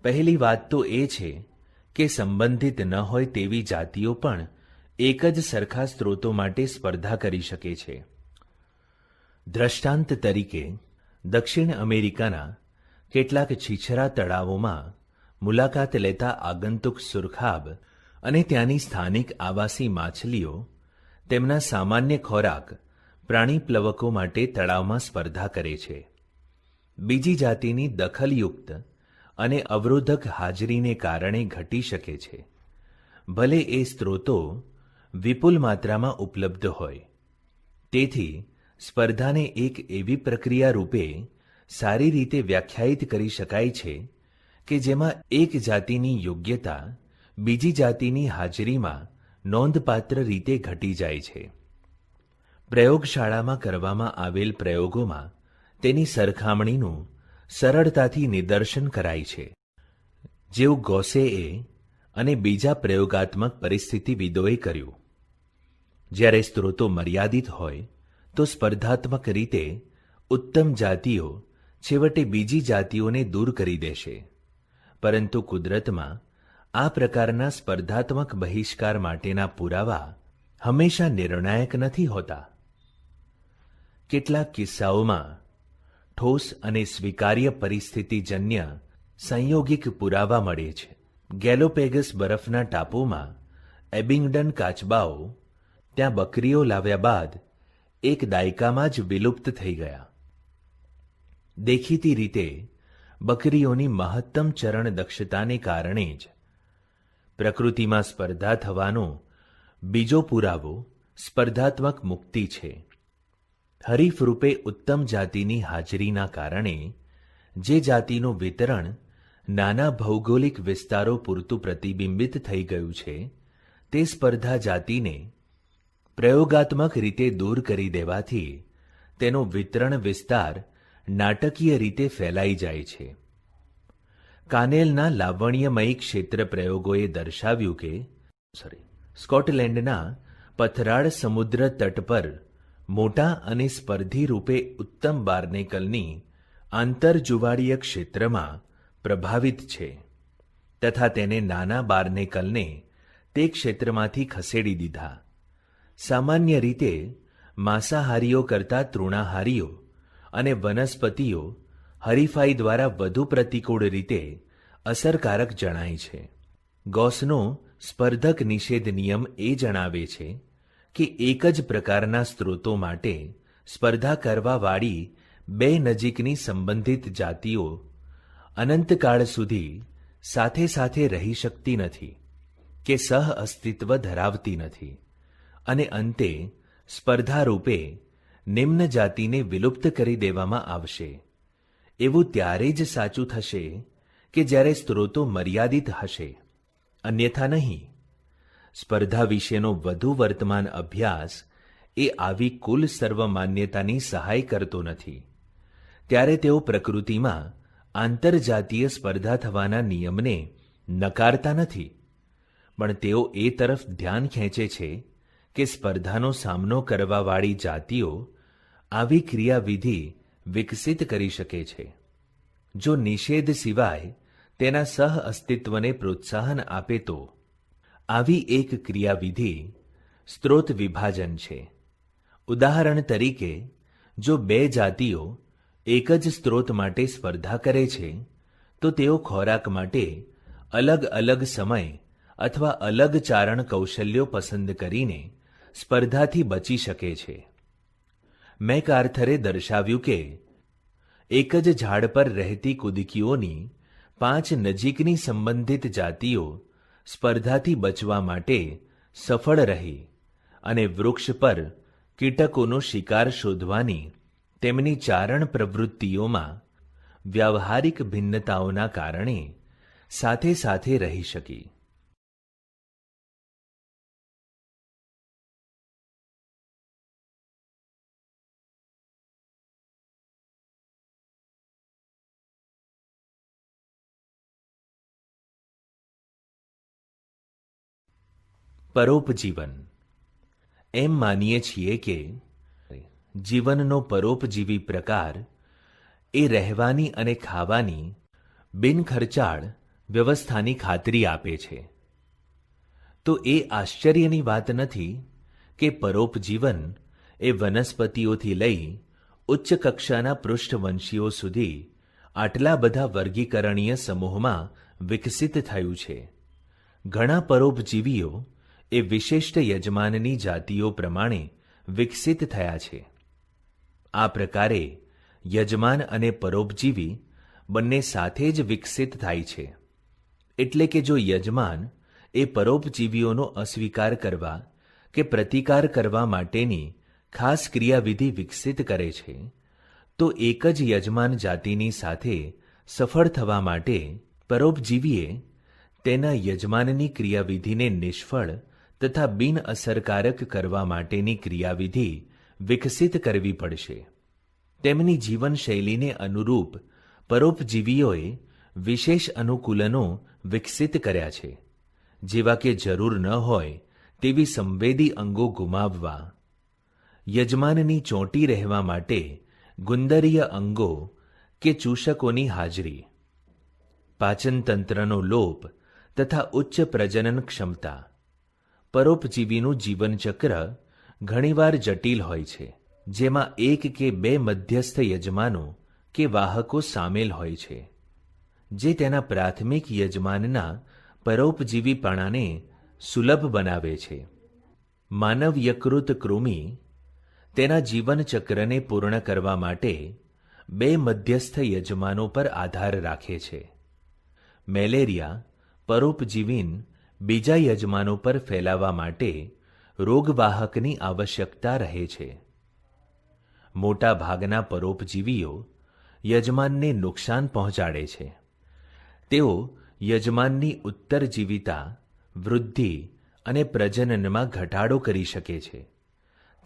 પહેલી વાત તો એ છે કે સંબંધિત ન હોય તેવી જાતિઓ પણ એક જ સરખા સ્ત્રોતો માટે સ્પર્ધા કરી શકે છે. દ્રષ્ટાંત તરીકે, દક્ષિણ અમેરિકાના કેટલાક છીછરા તળાવોમાં મુલાકાત લેતા આગંતુક સુરખાબ અને ત્યાંની સ્થાનિક આવાસી માછલીઓ તેમના સામાન્ય ખોરાક પ્રાણી પ્લવકો માટે તળાવમાં સ્પર્ધા કરે છે. બીજી જાતિની દખલયુક્ત અને અવરોધક હાજરીને કારણે ઘટી શકે છે, ભલે એ સ્ત્રોતો વિપુલ માત્રામાં ઉપલબ્ધ હોય. તેથી સ્પર્ધાને એક એવી પ્રક્રિયા રૂપે સારી રીતે વ્યાખ્યાયિત કરી શકાય છે કે જેમાં એક જાતિની યોગ્યતા બીજી જાતિની હાજરીમાં નોંધપાત્ર રીતે ઘટી જાય છે. પ્રયોગશાળામાં કરવામાં આવેલ પ્રયોગોમાં તેની સરખામણીનું સરળતાથી નિદર્શન કરાય છે, જેવું ગોસેએ અને બીજા પ્રયોગાત્મક પરિસ્થિતિવિદોએ કર્યું. જ્યારે સ્ત્રોતો મર્યાદિત હોય તો સ્પર્ધાત્મક રીતે ઉત્તમ જાતિઓ છેવટે બીજી જાતિઓને દૂર કરી દેશે, પરંતુ કુદરતમાં આ પ્રકારના સ્પર્ધાત્મક બહિષ્કાર માટેના પુરાવા હંમેશા નિર્ણાયક નથી હોતા. કેટલાક કિસ્સાઓમાં ઠોસ અને સ્વીકાર્ય પરિસ્થિતિજન્ય સંયોગિક પુરાવા મળે છે. ગેલોપેગસ બરફના ટાપુમાં એબિંગડન કાચબાઓ ત્યાં બકરીઓ લાવ્યા બાદ એક દાયકામાં જ વિલુપ્ત થઈ ગયા. દેખીતી રીતે બકરીઓની મહત્તમ ચરણ દક્ષતાને કારણે જ. પ્રકૃતિમાં સ્પર્ધા થવાનો બીજો પુરાવો સ્પર્ધાત્મક મુક્તિ છે. હરીફ રૂપે ઉત્તમ જાતિની હાજરીના કારણે જે જાતિનું વિતરણ નાના ભૌગોલિક વિસ્તારો પૂરતું પ્રતિબિંબિત થઈ ગયું છે, તે સ્પર્ધા જાતિને પ્રયોગાત્મક રીતે દૂર કરી દેવાથી તેનો વિતરણ વિસ્તાર નાટકીય રીતે ફેલાઈ જાય છે. કાનેલના લાવણ્યમયી ક્ષેત્ર પ્રયોગોએ દર્શાવ્યું કે સ્કોટલેન્ડના પથરાળ સમુદ્ર તટ પર મોટા અને સ્પર્ધી રૂપે ઉત્તમ બાર્નેકલની આંતરજુવાળીય ક્ષેત્રમાં પ્રભાવિત છે તથા તેને નાના બાર્નેકલને તે ક્ષેત્રમાંથી ખસેડી દીધા. સામાન્ય રીતે માંસાહારીઓ કરતાં તૃણાહારીઓ અને વનસ્પતિઓ હરીફાઈ દ્વારા વધુ પ્રતિકૂળ રીતે અસરકારક જણાય છે. ગૌસનો સ્પર્ધક નિષેધ નિયમ એ જણાવે છે કે એક જ પ્રકારના સ્ત્રોતો માટે સ્પર્ધા કરવાવાળી બે નજીકની સંબંધિત જાતિઓ અનંતકાળ સુધી સાથે સાથે રહી શકતી નથી કે સહ અસ્તિત્વ ધરાવતી નથી અને અંતે સ્પર્ધારૂપે નિમ્ન જાતિને વિલુપ્ત કરી દેવામાં આવશે. એવું ત્યારે જ સાચું થશે કે જ્યારે સ્ત્રોતો મર્યાદિત હશે, અન્યથા નહીં. સ્પર્ધા વિશેનો વધુ વર્તમાન અભ્યાસ એ આવી કુલ સર્વમાન્યતાની સહાય કરતો નથી. ત્યારે તેઓ પ્રકૃતિમાં આંતરજાતીય સ્પર્ધા થવાના નિયમને નકારતા નથી, પણ તેઓ એ તરફ ધ્યાન ખેંચે છે કે સ્પર્ધાનો સામનો કરવાવાળી જાતિઓ આવી ક્રિયાવિધિ વિકસિત કરી શકે છે. જો નિષેધ સિવાય તેના સહ અસ્તિત્વને પ્રોત્સાહન આપે તો આવી એક ક્રિયાવિધિ સ્ત્રોત વિભાજન છે. ઉદાહરણ તરીકે, જો બે જાતિઓ એક જ સ્ત્રોત માટે સ્પર્ધા કરે છે તો તેઓ ખોરાક માટે અલગ અલગ સમય અથવા અલગ ચારણ કૌશલ્યો પસંદ કરીને સ્પર્ધાથી બચી શકે છે. મેકઆર્થરે દર્શાવ્યું કે એક જ ઝાડ પર રહેતી કુદકીઓની 5 નજીકની સંબંધિત જાતિઓ સ્પર્ધાથી બચવા માટે સફળ રહી અને વૃક્ષ પર કીટકોનો શિકાર શોધવાની તેમની ચારણ પ્રવૃત્તિઓમાં વ્યાવહારિક ભિન્નતાઓના કારણે સાથે સાથે રહી શકી. પરોપજીવન. એમ માનીએ છીએ કે જીવનનો પરોપજીવી પ્રકાર એ રહેવાની અને ખાવાની બિનખર્ચાળ વ્યવસ્થાની ખાતરી આપે છે. તો એ આશ્ચર્યની વાત નથી કે પરોપજીવન એ વનસ્પતિઓથી લઈ ઉચ્ચ કક્ષાના પૃષ્ઠવંશીઓ સુધી આટલા બધા વર્ગીકરણીય સમૂહમાં વિકસિત થયું છે. ઘણા પરોપજીવીઓ એ વિશિષ્ટ યજમાનની જાતિઓ પ્રમાણે વિકસિત થયા છે. આ પ્રકારે યજમાન અને પરોપજીવી બંને સાથે જ વિકસિત થાય છે. એટલે કે જો યજમાન એ પરોપજીવીઓનો અસ્વીકાર કરવા કે પ્રતિકાર કરવા માટેની ખાસ ક્રિયાવિધિ વિકસિત કરે છે, તો એક જ યજમાન જાતિની સાથે સફળ થવા માટે પરોપજીવીએ તેના યજમાનની ક્રિયાવિધિને નિષ્ફળ તથા બિનઅસરકારક કરવા માટેની ક્રિયાવિધિ વિકસિત કરવી પડશે. તેમની જીવનશૈલીને અનુરૂપ પરોપજીવીઓએ વિશેષ અનુકૂલનો વિકસિત કર્યા છે, જેવા કે જરૂર ન હોય તેવી સંવેદી અંગો ગુમાવવા, યજમાનની ચોંટી રહેવા માટે ગુંદરીય અંગો કે ચૂષકોની હાજરી, પાચનતંત્રનો લોપ તથા ઉચ્ચ પ્રજનન ક્ષમતા. પરોપજીવીનું જીવનચક્ર ઘણીવાર જટિલ હોય છે, જેમાં એક કે બે મધ્યસ્થ યજમાનો કે વાહકો સામેલ હોય છે, જે તેના પ્રાથમિક યજમાનના પરોપજીવીપણાને સુલભ બનાવે છે. માનવ યકૃત કૃમિ તેના જીવનચક્રને પૂર્ણ કરવા માટે બે મધ્યસ્થ યજમાનો પર આધાર રાખે છે. મેલેરિયા પરોપજીવીન બીજા યજમાનો પર ફેલાવા માટે રોગવાહકની આવશ્યકતા રહે છે. મોટા ભાગના પરોપજીવીઓ યજમાનને નુકસાન પહોંચાડે છે. તેઓ યજમાનની ઉત્તરજીવિતા, વૃદ્ધિ અને પ્રજનનમાં ઘટાડો કરી શકે છે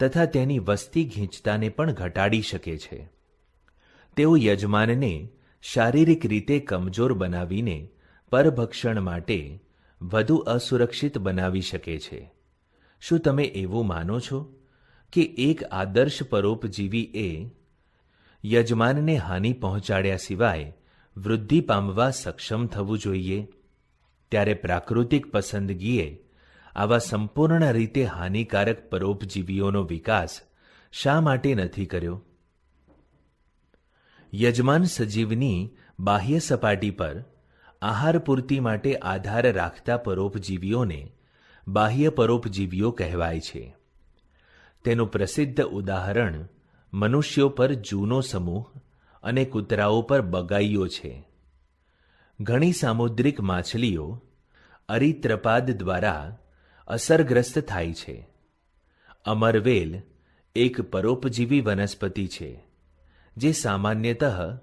તથા તેની વસ્તી ગીચતાને પણ ઘટાડી શકે છે. તેઓ યજમાનને શારીરિક રીતે કમજોર બનાવીને પરભક્ષણ માટે વધુ અસુરક્ષિત બનાવી શકે છે. શું તમે એવું માનો છો કે એક આદર્શ પરોપજીવી એ યજમાનને હાનિ પહોંચાડ્યા સિવાય વૃદ્ધિ પામવા સક્ષમ થવું જોઈએ? ત્યારે પ્રાકૃતિક પસંદગીએ આવા સંપૂર્ણ રીતે હાનિકારક પરોપજીવીઓનો વિકાસ શા માટે નથી કર્યો? યજમાન સજીવની બાહ્ય સપાટી પર આહાર પૂર્તિ માટે આધાર રાખતા પરોપજીવીઓને બાહ્ય પરોપજીવીઓ કહેવાય છે. તેનું પ્રસિદ્ધ ઉદાહરણ મનુષ્યો પર જૂનો સમૂહ અને કૂતરાઓ પર બગાઈઓ છે. ઘણી સામુદ્રિક માછલીઓ અરિત્રપાદ દ્વારા અસરગ્રસ્ત થાય છે. અમરવેલ એક પરોપજીવી વનસ્પતિ છે જે સામાન્યતઃ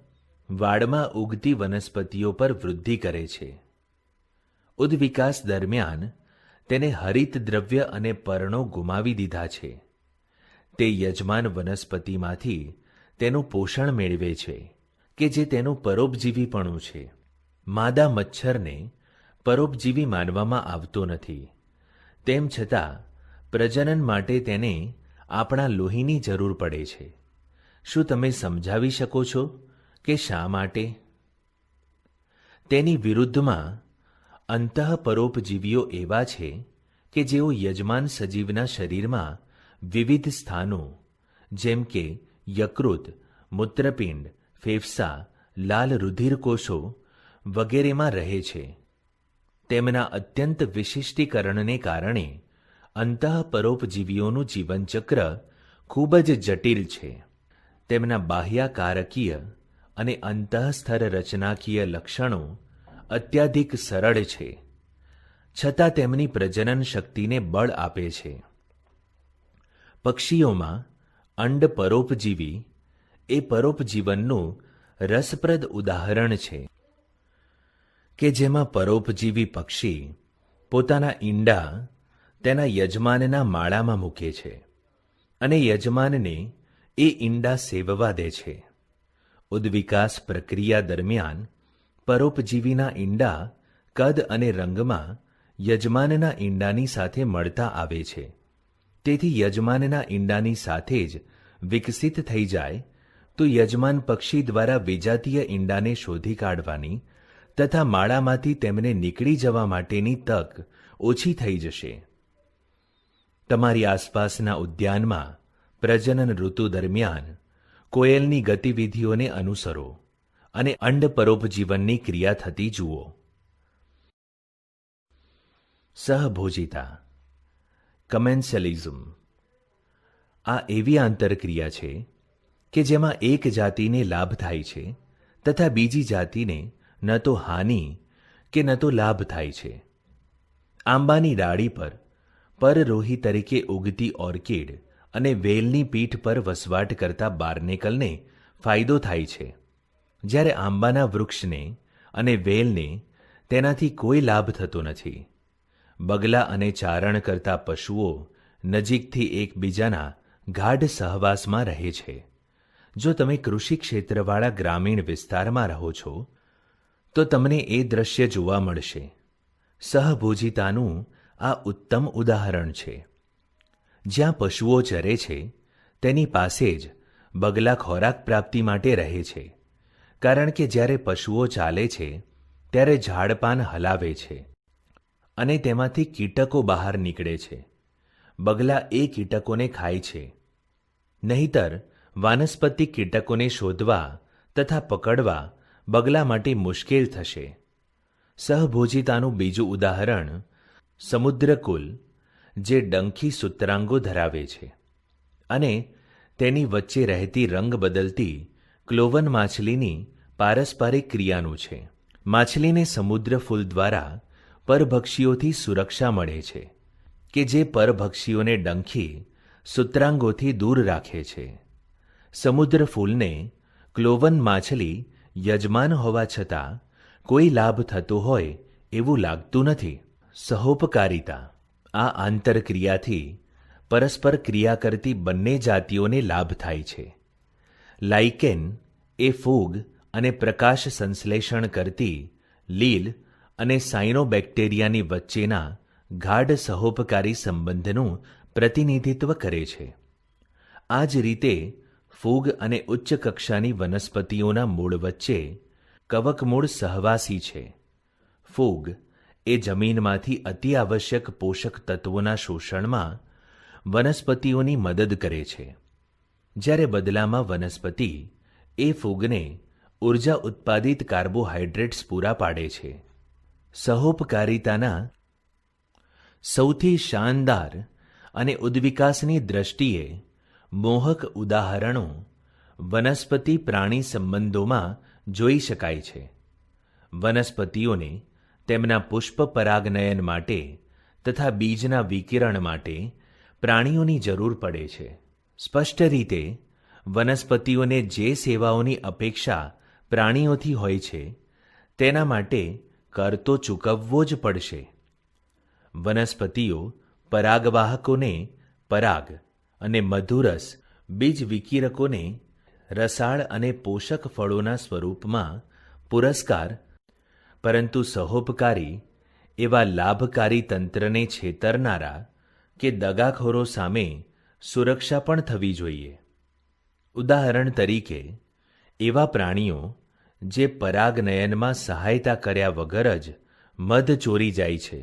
વાડમાં ઉગતી વનસ્પતિઓ પર વૃદ્ધિ કરે છે. ઉદ્વિકાસ દરમિયાન તેને હરિત દ્રવ્ય અને પર્ણો ગુમાવી દીધા છે. તે યજમાન વનસ્પતિમાંથી તેનું પોષણ મેળવે છે કે જે તેનું પરોપજીવીપણું છે. માદા મચ્છરને પરોપજીવી માનવામાં આવતો નથી. તેમ છતાં પ્રજનન માટે તેને આપણા લોહીની જરૂર પડે છે. શું તમે સમજાવી શકો છો કે શા માટે? તેની વિરુદ્ધમાં અંતઃપરોપજીવીઓ એવા છે કે જેઓ યજમાન સજીવના શરીરમાં વિવિધ સ્થાનો જેમ કે યકૃત, મૂત્રપિંડ, ફેફસા, લાલ રુધિરકોષો વગેરેમાં રહે છે. તેમના અત્યંત વિશિષ્ટીકરણને કારણે અંતઃપરોપજીવીઓનું જીવનચક્ર ખૂબ જ જટિલ છે. તેમના બાહ્યકારકીય અને અંતઃસ્તર રચનાકીય લક્ષણો અત્યાધિક સરળ છે, છતાં તેમની પ્રજનન શક્તિને બળ આપે છે. પક્ષીઓમાં અંડ પરોપજીવી એ પરોપજીવનનું રસપ્રદ ઉદાહરણ છે કે જેમાં પરોપજીવી પક્ષી પોતાના ઈંડા તેના યજમાનના માળામાં મૂકે છે અને યજમાનને એ ઈંડા સેવવા દે છે. ઉદ્વિકાસ પ્રક્રિયા દરમિયાન પરોપજીવીના ઈંડા કદ અને રંગમાં યજમાનના ઈંડાની સાથે મળતા આવે છે. તેથી યજમાનના ઈંડાની સાથે જ વિકસિત થઈ જાય તો યજમાન પક્ષી દ્વારા વિજાતીય ઈંડાને શોધી કાઢવાની તથા માળામાંથી તેમને નીકળી જવા માટેની તક ઓછી થઈ જશે. તમારી આસપાસના ઉદ્યાનમાં પ્રજનન ઋતુ દરમિયાન કોયલની ગતિવિધિઓને અનુસરો અને અંડ પરોપજીવનની ક્રિયા થતી જુઓ. સહભોજિતા કમેન્સેલિઝમ આ એવી આંતરક્રિયા છે કે જેમાં એક જાતિને લાભ થાય છે તથા બીજી જાતિને ન તો હાનિ કે ન તો લાભ થાય છે. આંબાની ડાળી પર પરરોહી તરીકે ઉગતી ઓર્કિડ અને વેલની પીઠ પર વસવાટ કરતા બાર્નેકલને ફાયદો થાય છે, જ્યારે આંબાના વૃક્ષને અને વેલને તેનાથી કોઈ લાભ થતો નથી. બગલા અને ચારણ કરતા પશુઓ નજીકથી એકબીજાના ગાઢ સહવાસમાં રહે છે. જો તમે કૃષિ ક્ષેત્રવાળા ગ્રામીણ વિસ્તારમાં રહો છો તો તમને એ દ્રશ્ય જોવા મળશે. સહભોજિતાનું આ ઉત્તમ ઉદાહરણ છે. જ્યાં પશુઓ ચરે છે તેની પાસે જ બગલા ખોરાક પ્રાપ્તિ માટે રહે છે, કારણ કે જ્યારે પશુઓ ચાલે છે ત્યારે ઝાડપાન હલાવે છે અને તેમાંથી કીટકો બહાર નીકળે છે. બગલા એ કીટકોને ખાય છે. નહીંતર વાનસ્પતિક કીટકોને શોધવા તથા પકડવા બગલા માટે મુશ્કેલ થશે. સહભોજિતાનું બીજું ઉદાહરણ સમુદ્રકુલ, જે ડંખી સૂત્રાંગો ધરાવે છે અને તેની વચ્ચે રહેતી રંગ બદલતી ક્લોવન માછલીની પારસ્પરિક ક્રિયાનું છે. માછલીને સમુદ્ર ફૂલ દ્વારા પરભક્ષીઓથી સુરક્ષા મળે છે કે જે પરભક્ષીઓને ડંખી સૂત્રાંગોથી દૂર રાખે છે. સમુદ્ર ફૂલને ક્લોવન માછલી યજમાન હોવા છતાં કોઈ લાભ થતો હોય એવું લાગતું નથી. સહોપકારિતા આ આંતરક્રિયાથી પરસ્પર ક્રિયા કરતી બંને જાતિઓને લાભ થાય છે. લાઇકેન એ ફૂગ અને પ્રકાશ સંશ્લેષણ કરતી લીલ અને સાયનોબેક્ટેરિયાની વચ્ચેના ગાઢ સહોપકારી સંબંધનું પ્રતિનિધિત્વ કરે છે. આ જ રીતે ફૂગ અને ઉચ્ચ કક્ષાની વનસ્પતિઓના મૂળ વચ્ચે કવકમૂળ સહવાસી છે. ફૂગ એ જમીનમાંથી અતિ આવશ્યક પોષક તત્વોના શોષણમાં વનસ્પતિઓની મદદ કરે છે, જ્યારે બદલામાં વનસ્પતિ એ ફૂગને ઉર્જા ઉત્પાદિત કાર્બોહાઈડ્રેટ્સ પૂરા પાડે છે. સહોપકારિતાના સૌથી શાનદાર અને ઉદ્વિકાસની દ્રષ્ટિએ મોહક ઉદાહરણો વનસ્પતિ પ્રાણી સંબંધોમાં જોઈ શકાય છે. વનસ્પતિઓને તેમના પુષ્પ પરાગનયન માટે તથા બીજના વિકિરણ માટે પ્રાણીઓની જરૂર પડે છે. સ્પષ્ટ રીતે વનસ્પતિઓને જે સેવાઓની અપેક્ષા પ્રાણીઓથી હોય છે તેના માટે કર તો ચૂકવવો જ પડશે. વનસ્પતિઓ પરાગવાહકોને પરાગ અને મધુરસ બીજ વિકિરકોને રસાળ અને પોષક ફળોના સ્વરૂપમાં પુરસ્કાર, પરંતુ સહોપકારી એવા લાભકારી તંત્રને છેતરનારા કે દગાખોરો સામે સુરક્ષા પણ થવી જોઈએ. ઉદાહરણ તરીકે એવા પ્રાણીઓ જે પરાગનયનમાં સહાયતા કર્યા વગર જ મધ ચોરી જાય છે,